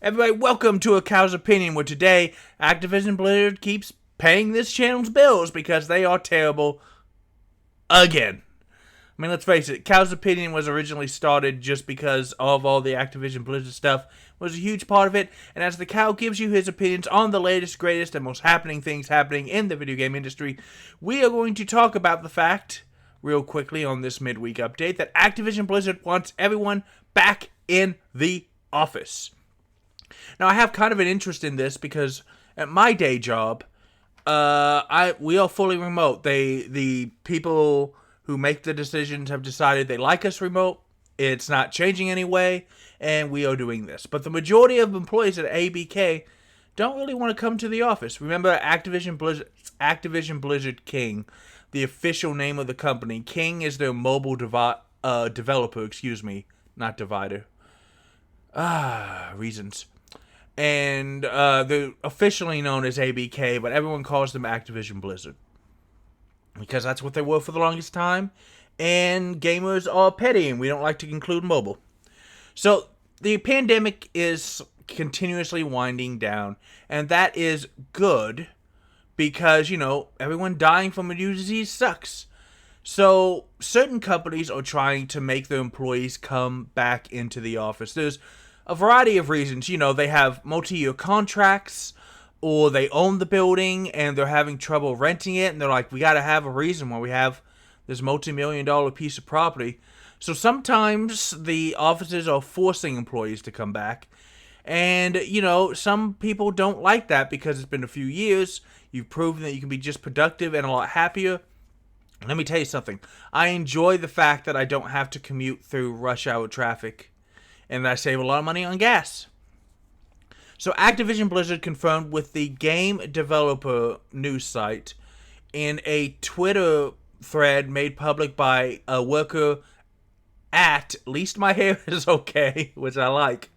Everybody, welcome to A Cow's Opinion, where today, Activision Blizzard keeps paying this channel's bills because they are terrible again. I mean, let's face it, Cow's Opinion was originally started just because of all the Activision Blizzard stuff was a huge part of it, and as the Cow gives you his opinions on the latest, greatest, and most happening things happening in the video game industry, we are going to talk about the fact, real quickly on this midweek update, that Activision Blizzard wants everyone back in the office. Now, I have kind of an interest in this because at my day job, we are fully remote. The people who make the decisions have decided they like us remote. It's not changing anyway, and we are doing this. But the majority of employees at ABK don't really want to come to the office. Remember, Activision Blizzard King, the official name of the company. King is their mobile developer. Not divider. Reasons. And they're officially known as ABK, but everyone calls them Activision Blizzard. Because that's what they were for the longest time. And gamers are petty, and we don't like to include mobile. So, the pandemic is continuously winding down. And that is good. Because, everyone dying from a new disease sucks. So, certain companies are trying to make their employees come back into the office. There's a variety of reasons. They have multi-year contracts, or they own the building and they're having trouble renting it, and they're like, we gotta have a reason why we have this multi-million-dollar piece of property. So sometimes the offices are forcing employees to come back, and some people don't like that because it's been a few years. You've proven that you can be just productive and a lot happier. Let me tell you something. I enjoy the fact that I don't have to commute through rush hour traffic, and I save a lot of money on gas. So Activision Blizzard confirmed with the game developer news site in a Twitter thread made public by a worker at least my hair is okay, which I like.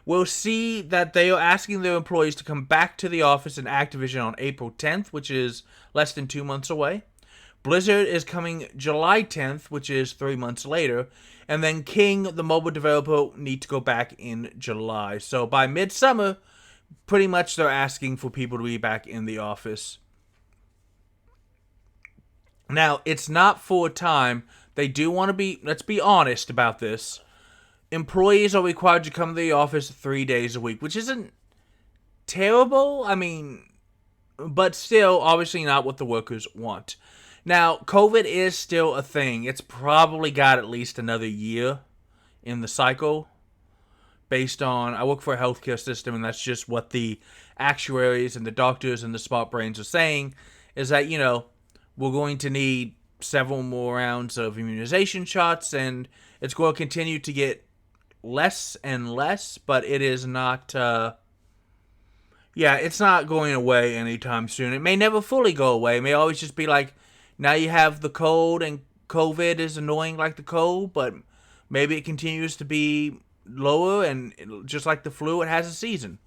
We'll see that they are asking their employees to come back to the office in Activision on April 10th, which is less than 2 months away. Blizzard is coming July 10th, which is 3 months later. And then King, the mobile developer, need to go back in July. So by midsummer, pretty much they're asking for people to be back in the office. Now, it's not full time. They do want to be, let's be honest about this. Employees are required to come to the office 3 days a week, which isn't terrible. But still, obviously not what the workers want. Now, COVID is still a thing. It's probably got at least another year in the cycle. Based on, I work for a healthcare system, and that's just what the actuaries and the doctors and the smart brains are saying, is that, we're going to need several more rounds of immunization shots, and it's going to continue to get less and less, but it is not, it's not going away anytime soon. It may never fully go away. It may always just be like, now you have the cold, and COVID is annoying like the cold, but maybe it continues to be lower, and just like the flu, it has a season.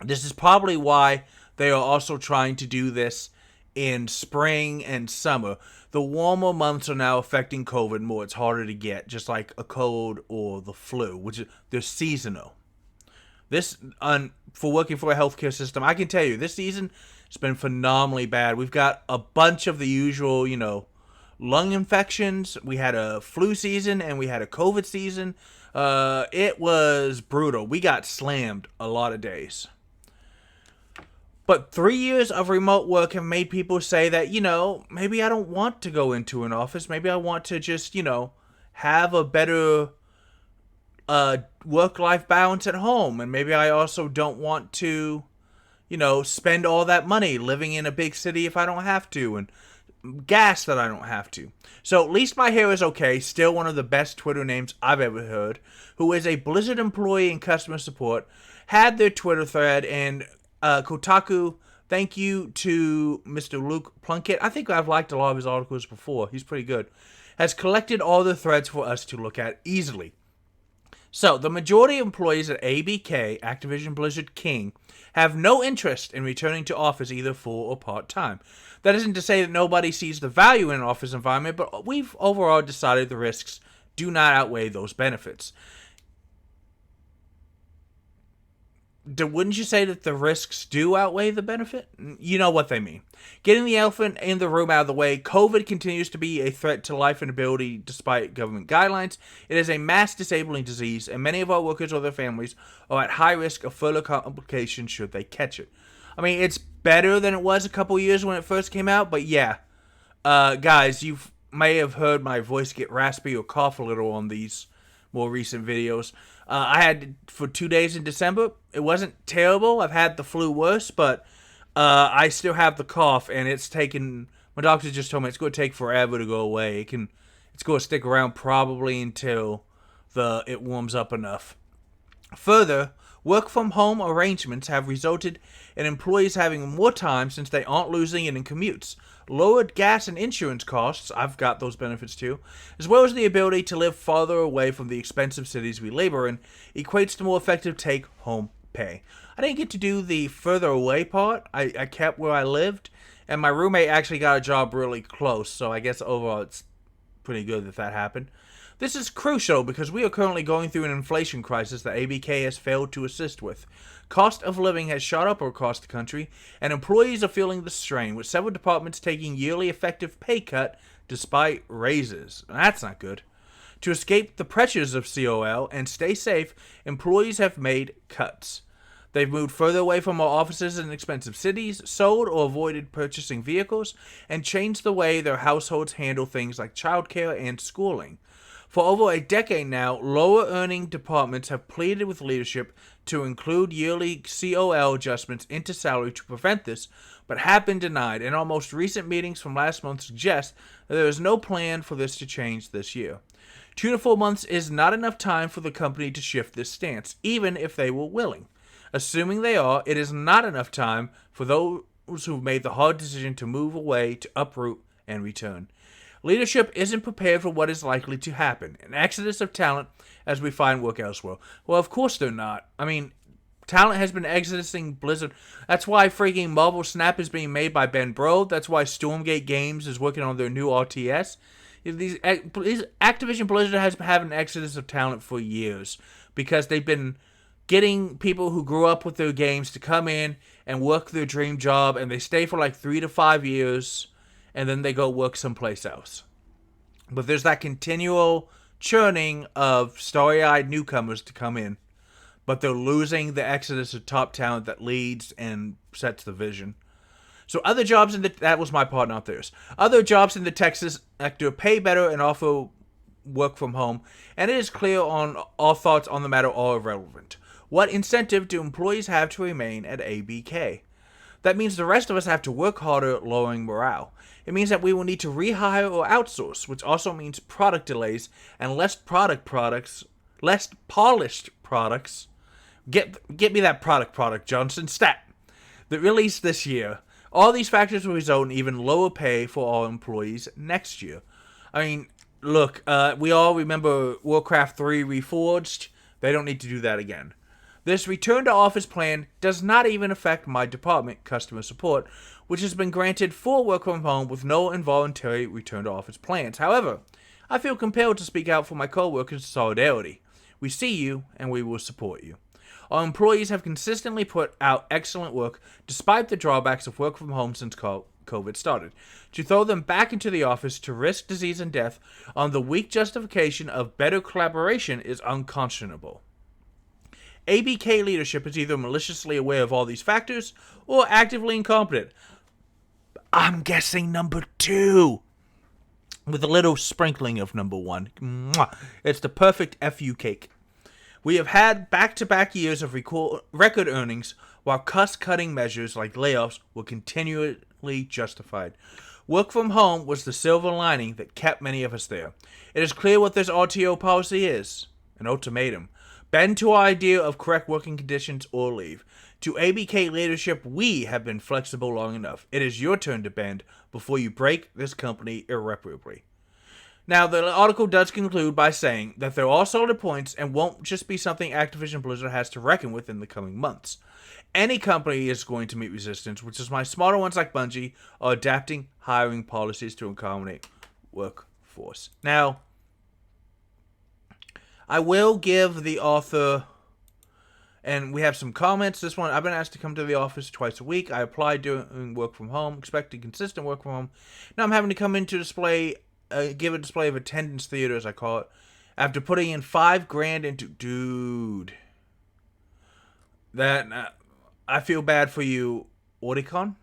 This is probably why they are also trying to do this in spring and summer. The warmer months are now affecting COVID more. It's harder to get, just like a cold or the flu, which they're seasonal. For working for a healthcare system, I can tell you, this season, it's been phenomenally bad. We've got a bunch of the usual, lung infections. We had a flu season and we had a COVID season. It was brutal. We got slammed a lot of days. But 3 years of remote work have made people say that, maybe I don't want to go into an office. Maybe I want to just, have a better work-life balance at home. And maybe I also don't want to spend all that money living in a big city if I don't have to, and gas that I don't have to. So, at least my hair is okay, still one of the best Twitter names I've ever heard, who is a Blizzard employee in customer support, had their Twitter thread, and Kotaku, thank you to Mr. Luke Plunkett. I think I've liked a lot of his articles before. He's pretty good. Has collected all the threads for us to look at easily. So, the majority of employees at ABK, Activision Blizzard King, have no interest in returning to office either full or part-time. That isn't to say that nobody sees the value in an office environment, but we've overall decided the risks do not outweigh those benefits. wouldn't you say that the risks do outweigh the benefit? You know what they mean. Getting the elephant in the room out of the way, COVID continues to be a threat to life and ability despite government guidelines. It is a mass disabling disease, and many of our workers or their families are at high risk of further complications should they catch it. I mean, it's better than it was a couple years when it first came out, but yeah. Guys, you may have heard my voice get raspy or cough a little on these more recent videos. I had for 2 days in December. It wasn't terrible. I've had the flu worse, but I still have the cough, and it's taken. My doctor just told me it's going to take forever to go away. It's going to stick around probably until it warms up enough. Further, work from home arrangements have resulted in employees having more time since they aren't losing it in commutes. Lowered gas and insurance costs, I've got those benefits too, as well as the ability to live farther away from the expensive cities we labor in, equates to more effective take-home pay. I didn't get to do the further away part. I kept where I lived, and my roommate actually got a job really close, so I guess overall it's pretty good that happened. This is crucial because we are currently going through an inflation crisis that ABK has failed to assist with. Cost of living has shot up across the country, and employees are feeling the strain, with several departments taking yearly effective pay cut despite raises. That's not good. To escape the pressures of COL and stay safe, employees have made cuts. They've moved further away from our offices in expensive cities, sold or avoided purchasing vehicles, and changed the way their households handle things like childcare and schooling. For over a decade now, lower-earning departments have pleaded with leadership to include yearly COL adjustments into salary to prevent this, but have been denied, and our most recent meetings from last month suggest that there is no plan for this to change this year. 2 to 4 months is not enough time for the company to shift this stance, even if they were willing. Assuming they are, it is not enough time for those who've made the hard decision to move away, to uproot, and return. Leadership isn't prepared for what is likely to happen, an exodus of talent as we find work elsewhere. Well, of course they're not. I mean, talent has been exodusing Blizzard. That's why freaking Marvel Snap is being made by Ben Bro. That's why Stormgate Games is working on their new RTS. Activision Blizzard has been having an exodus of talent for years because they've been getting people who grew up with their games to come in and work their dream job, and they stay for like 3 to 5 years, and then they go work someplace else. But there's that continual churning of starry-eyed newcomers to come in, but they're losing the exodus of top talent that leads and sets the vision. So other jobs that was my part, not theirs. Other jobs in the Texas sector pay better and offer work from home, and it is clear on all thoughts on the matter are irrelevant. What incentive do employees have to remain at ABK? That means the rest of us have to work harder, lowering morale. It means that we will need to rehire or outsource, which also means product delays and less polished products. Get me that product, Johnson. Stat. The release this year. All these factors will result in even lower pay for all employees next year. I mean, look, we all remember Warcraft 3 Reforged. They don't need to do that again. This return to office plan does not even affect my department, customer support, which has been granted full work from home with no involuntary return to office plans. However, I feel compelled to speak out for my coworkers' solidarity. We see you, and we will support you. Our employees have consistently put out excellent work despite the drawbacks of work from home since COVID started. To throw them back into the office to risk disease and death on the weak justification of better collaboration is unconscionable. ABK leadership is either maliciously aware of all these factors or actively incompetent. I'm guessing number 2. With a little sprinkling of number 1. Mwah. It's the perfect FU cake. We have had back-to-back years of record earnings while cost-cutting measures like layoffs were continually justified. Work from home was the silver lining that kept many of us there. It is clear what this RTO policy is. An ultimatum. Bend to our idea of correct working conditions or leave. To ABK leadership, we have been flexible long enough. It is your turn to bend before you break this company irreparably. Now, the article does conclude by saying that there are solid points and won't just be something Activision Blizzard has to reckon with in the coming months. Any company is going to meet resistance, which is why smarter ones like Bungie are adapting hiring policies to accommodate workforce. Now, I will give the author And we have some comments. This one, I've been asked to come to the office twice a week. I applied doing work from home, expecting consistent work from home. Now I'm having to come in to give a display of attendance theater, as I call it, after putting in $5,000 into. Dude, that I feel bad for you, Oricon.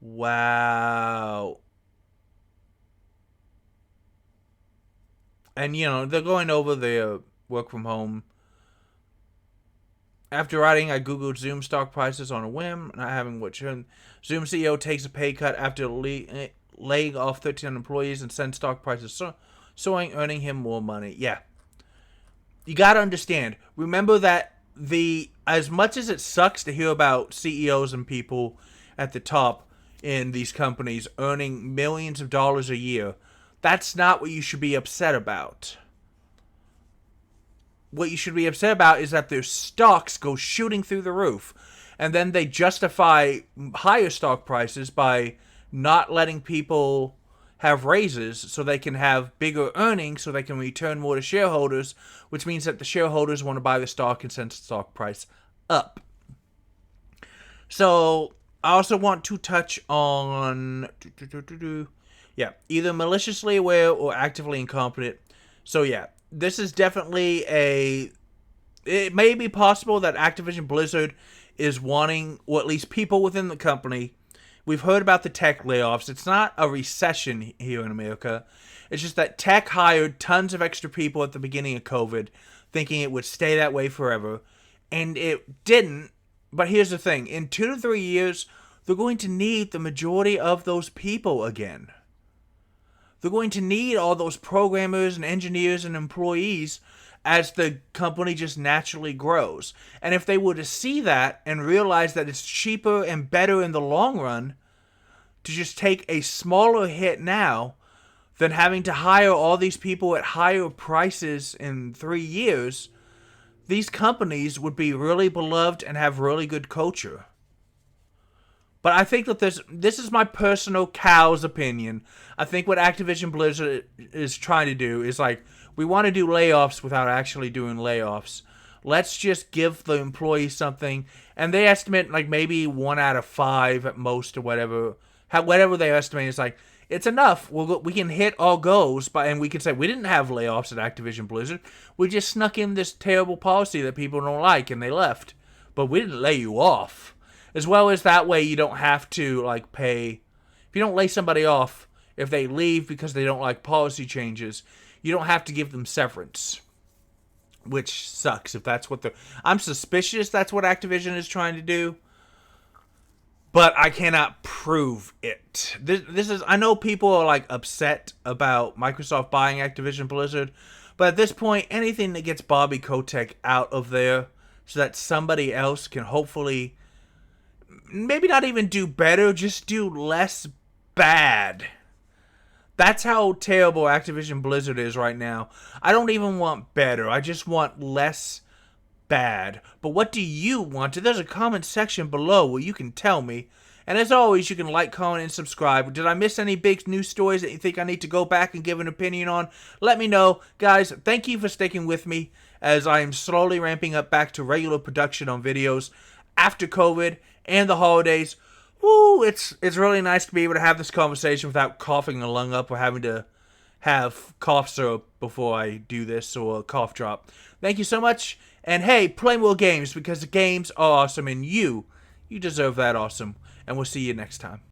Wow. And they're going over their work from home. After writing, I googled Zoom stock prices on a whim, not having what shown. Zoom CEO takes a pay cut after laying off 13 employees and sends stock prices soaring, earning him more money. Yeah, you gotta understand. Remember that as much as it sucks to hear about CEOs and people at the top in these companies earning millions of dollars a year, that's not what you should be upset about. What you should be upset about is that their stocks go shooting through the roof, and then they justify higher stock prices by not letting people have raises so they can have bigger earnings so they can return more to shareholders, which means that the shareholders want to buy the stock and send the stock price up. So I also want to touch on either maliciously aware or actively incompetent. So this is definitely it may be possible that Activision Blizzard is wanting, or at least people within the company. We've heard about the tech layoffs. It's not a recession here in America. It's just that tech hired tons of extra people at the beginning of COVID, thinking it would stay that way forever. And it didn't. But here's the thing. In 2 to 3 years, they're going to need the majority of those people again. They're going to need all those programmers and engineers and employees as the company just naturally grows. And if they were to see that and realize that it's cheaper and better in the long run to just take a smaller hit now than having to hire all these people at higher prices in 3 years, these companies would be really beloved and have really good culture. But I think that this is my personal cow's opinion. I think what Activision Blizzard is trying to do is we want to do layoffs without actually doing layoffs. Let's just give the employees something. And they estimate maybe 1 out of 5 at most or whatever. Whatever they estimate is it's enough. We can hit all goals, and we can say we didn't have layoffs at Activision Blizzard. We just snuck in this terrible policy that people don't like and they left. But we didn't lay you off. As well as that way you don't have to pay. If you don't lay somebody off, if they leave because they don't like policy changes, you don't have to give them severance. Which sucks if that's what I'm suspicious that's what Activision is trying to do. But I cannot prove it. This is, I know people are upset about Microsoft buying Activision Blizzard, but at this point, anything that gets Bobby Kotick out of there so that somebody else can hopefully maybe not even do better, just do less bad. That's how terrible Activision Blizzard is right now. I don't even want better. I just want less bad. But what do you want? There's a comment section below where you can tell me. And as always, you can like, comment, and subscribe. Did I miss any big news stories that you think I need to go back and give an opinion on? Let me know. Guys, thank you for sticking with me as I am slowly ramping up back to regular production on videos after COVID and the holidays. Woo, it's really nice to be able to have this conversation without coughing a lung up or having to have cough syrup before I do this or a cough drop. Thank you so much. And hey, play more games because the games are awesome and you deserve that awesome. And we'll see you next time.